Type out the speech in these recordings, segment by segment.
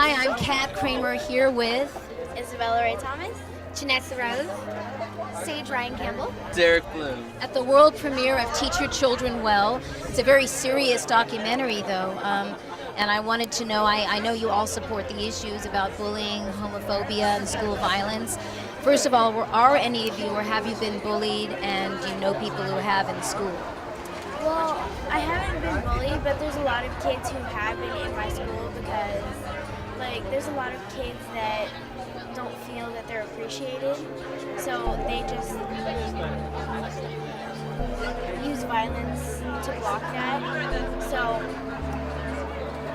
Hi, I'm Kat Kramer here with Isabella Ray Thomas. Jeanette Rose. Sage Ryan Campbell. Derek Bloom. at the world premiere of Teach Your Children Well. It's a very serious documentary, though, and I wanted to know, I know you all support the issues about bullying, homophobia, and school violence. First of all, are any of you, or have you been bullied, and do you know people who have in school? Well, I haven't been bullied, but there's a lot of kids who have been in my school because, there's a lot of kids that don't feel that they're appreciated, so they just use violence to block that. So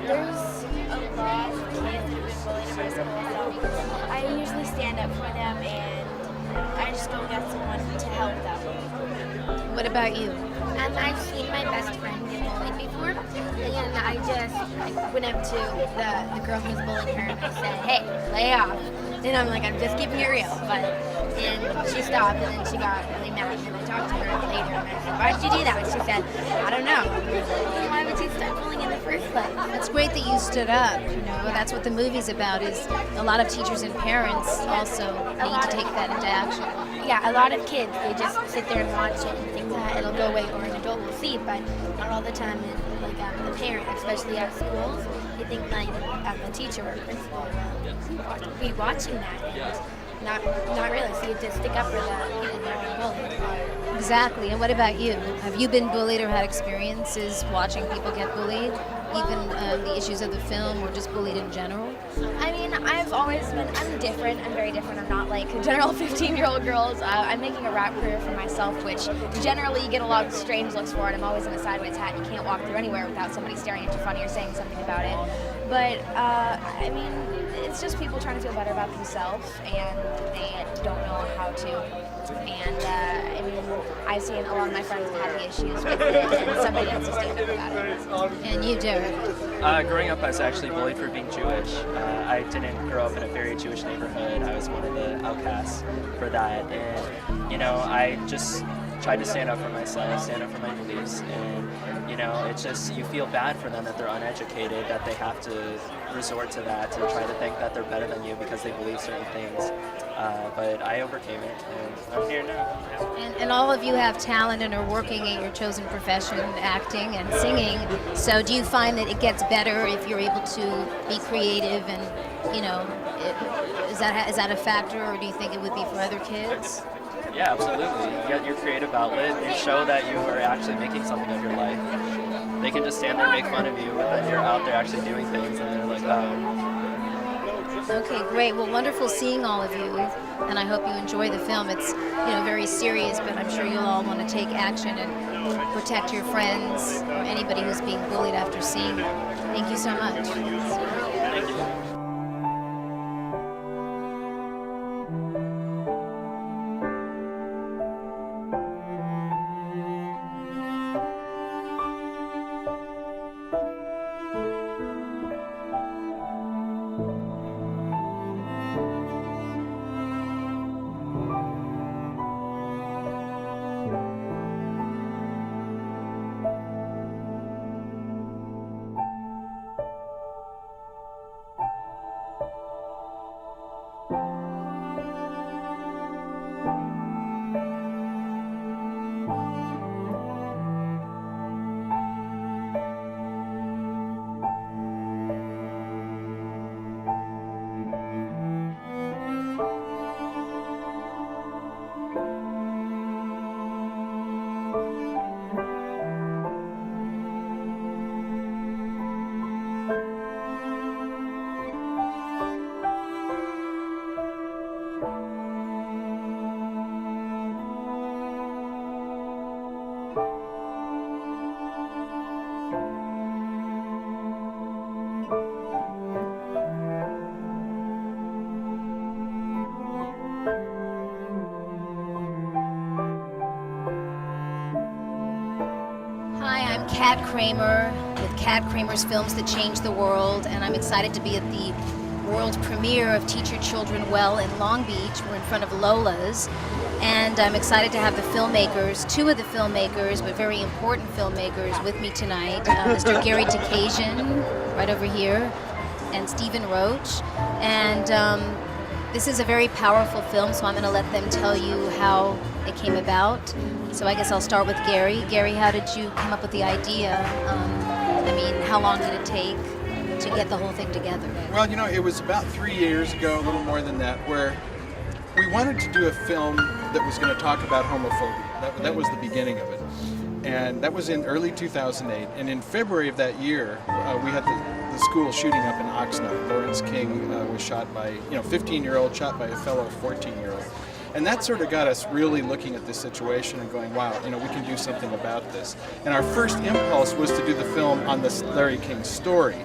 there's a lot of kids that have been bullied in my school, so I usually stand up for them and I just go get someone to help them. What about you? I've seen my best friend get bullied before, and I went up to the girl who was bullying her and I said, "Hey, lay off." And I'm just keeping it real. And she stopped, and then she got really mad. And I talked to her later, and I said, "Why did you do that?" And she said, "I don't know. Why would you start bullying in the first place?" It's great that you stood up. That's what the movie's about. Is a lot of teachers and parents also need to take that into action. Yeah, a lot of kids, they just sit there and watch it and think that it'll go away or an adult will see, but not all the time. The parent, especially at schools, you think the teacher or principal will be watching that and not really. So you just stick up for the people that are bullied. Exactly. And what about you? Have you been bullied or had experiences watching people get bullied? Even the issues of the film, or just bullied in general? I mean, I'm different. I'm very different. I'm not like general 15-year-old girls. I'm making a rap career for myself, which generally you get a lot of strange looks for, and I'm always in a sideways hat. You can't walk through anywhere without somebody staring at you funny or saying something about it. But, it's just people trying to feel better about themselves, and they don't know how to. And, I've seen a lot of my friends have had the issues with it, and somebody has to stand up about it. And you, Derek? Growing up, I was actually bullied for being Jewish. I didn't grow up in a very Jewish neighborhood. I was one of the outcasts for that. And, I just tried to stand up for myself, stand up for my beliefs. And, it's just, you feel bad for them that they're uneducated, that they have to resort to that, to try to think that they're better than you because they believe certain things. But I overcame it, and I'm here now. And all of you have talent and are working at your chosen profession, acting and singing. So do you find that it gets better if you're able to be creative and, is that a factor, or do you think it would be for other kids? Yeah, absolutely. You get your creative outlet, you show that you are actually making something of your life. They can just stand there and make fun of you, but then you're out there actually doing things, and they're like, oh. Okay, great. Well, wonderful seeing all of you, and I hope you enjoy the film. It's, very serious, but I'm sure you'll all want to take action and protect your friends or anybody who's being bullied after seeing it. Thank you so much. Thank you. Kat Kramer with Kat Kramer's Films That Change the World, and I'm excited to be at the world premiere of Teach Your Children Well in Long Beach. We're in front of Lola's, and I'm excited to have the filmmakers, two of the filmmakers, but very important filmmakers with me tonight. Mr. Gary Takasian, right over here, and Stephen Roach. And this is a very powerful film, so I'm going to let them tell you how it came about. So I guess I'll start with Gary. Gary, how did you come up with the idea? I mean, how long did it take to get the whole thing together? Well, it was about 3 years ago, a little more than that, where we wanted to do a film that was going to talk about homophobia. That was the beginning of it. And that was in early 2008. And in February of that year, we had the school shooting up in Oxnard. Lawrence King was shot by, 15-year-old shot by a fellow 14-year-old. And that sort of got us really looking at this situation and going, wow, we can do something about this. And our first impulse was to do the film on this Larry King story.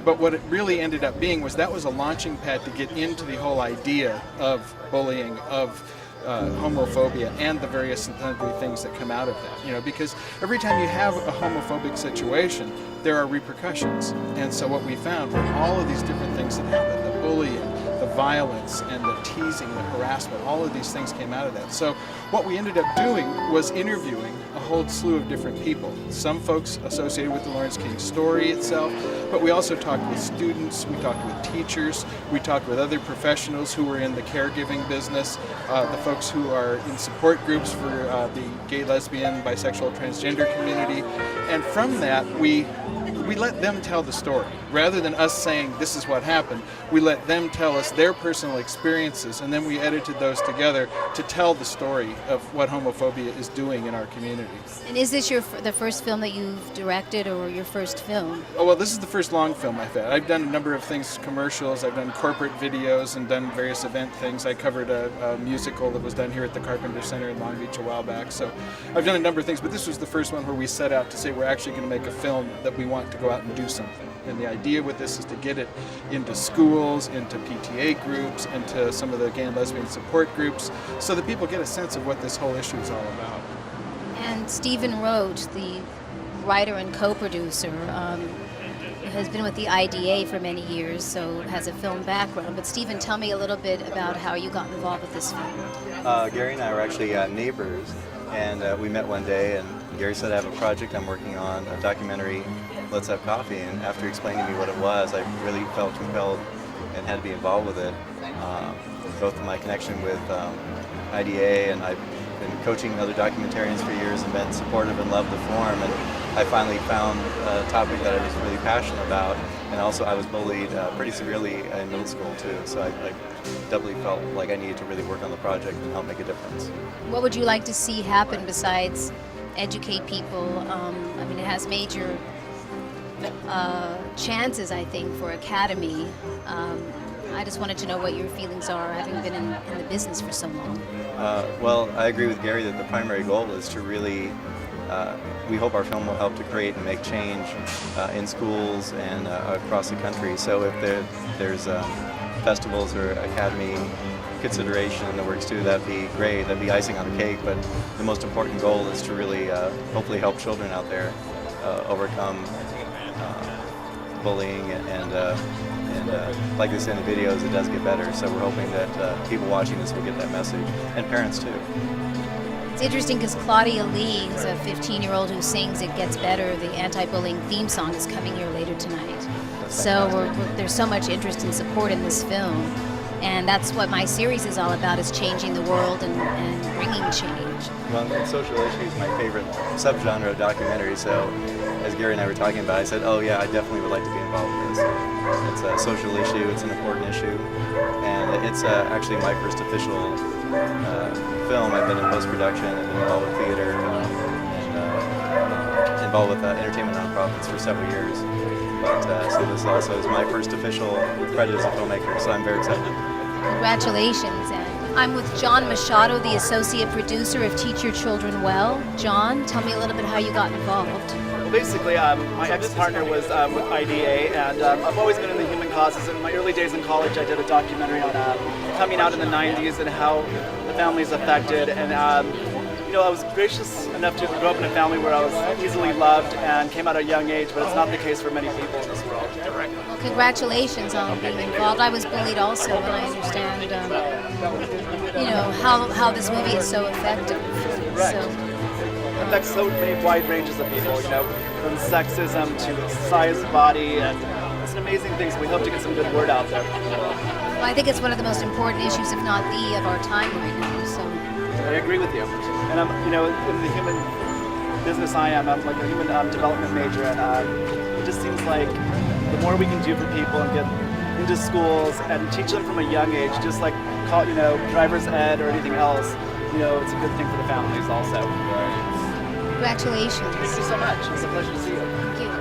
But what it really ended up being was that was a launching pad to get into the whole idea of bullying, of homophobia, and the various sundry things that come out of that. Because every time you have a homophobic situation, there are repercussions. And so what we found were all of these different things that happened, the bullying, the violence, and the teasing, the harassment, all of these things came out of that. So what we ended up doing was interviewing a whole slew of different people. Some folks associated with the Lawrence King story itself, but we also talked with students, we talked with teachers, we talked with other professionals who were in the caregiving business, the folks who are in support groups for the gay, lesbian, bisexual, transgender community. And from that, we let them tell the story. Rather than us saying this is what happened, we let them tell us their personal experiences, and then we edited those together to tell the story of what homophobia is doing in our community. And is this the first film that you've directed, or your first film? Oh, well, this is the first long film I've had. I've done a number of things, commercials, I've done corporate videos and done various event things. I covered a musical that was done here at the Carpenter Center in Long Beach a while back. So I've done a number of things, but this was the first one where we set out to say we're actually going to make a film that we want to go out and do something. And the idea with this is to get it into schools, into PTA groups, into some of the gay and lesbian support groups, so that people get a sense of what this whole issue is all about. And Stephen Roach, the writer and co-producer, has been with the IDA for many years, so has a film background. But Stephen, tell me a little bit about how you got involved with this film. Gary and I were actually neighbors, and we met one day, and Gary said, I have a project I'm working on, a documentary, Let's Have Coffee. And after explaining to me what it was, I really felt compelled and had to be involved with it. Both of my connection with IDA, and I've been coaching other documentarians for years and been supportive and loved the form. And I finally found a topic that I was really passionate about. And also I was bullied pretty severely in middle school too. So I doubly felt like I needed to really work on the project and help make a difference. What would you like to see happen besides educate people? I mean, it has major chances, I think, for Academy. I just wanted to know what your feelings are, having been in the business for so long. Well, I agree with Gary that the primary goal is to really, we hope our film will help to create and make change in schools and across the country. So if there's festivals or Academy consideration in the works too, that'd be great. That'd be icing on the cake. But the most important goal is to really hopefully help children out there overcome bullying and like they say in the videos, it does get better. So we're hoping that people watching this will get that message, and parents too. It's interesting because Claudia Lee, who's a 15-year-old who sings It Gets Better, the anti-bullying theme song, is coming here later tonight. So there's so much interest and support in this film. And that's what my series is all about, is changing the world and bringing change. Well, social issue is my favorite subgenre of documentary, so as Gary and I were talking about, I said, oh yeah, I definitely would like to be involved with this. It's a social issue, it's an important issue, and it's actually my first official film. I've been in post-production, I've been involved with theater, and involved with entertainment nonprofits for several years. But so this also is my first official credit as a filmmaker, so I'm very excited. Congratulations. And I'm with John Machado, the associate producer of Teach Your Children Well. John, tell me a little bit how you got involved. Well, basically, my ex-partner was with IDA, and I've always been in the human causes. In my early days in college, I did a documentary on coming out in the 90s and how the family's affected. And I was gracious enough to grow up in a family where I was easily loved and came out at a young age, but it's not the case for many people in this world. Well, congratulations on being involved. I was bullied also, and I understand, how this movie is so effective. Right. So, It affects so many wide ranges of people, from sexism to size, body, and it's an amazing thing. So we hope to get some good word out there. Well, I think it's one of the most important issues, if not the, of our time right now. So I agree with you. And I'm, in the human business I'm like a human development major, and it just seems like the more we can do for people and get into schools and teach them from a young age, just like call, driver's ed or anything else, it's a good thing for the families also. congratulations. Thank you so much. It's a pleasure to see you. Thank you.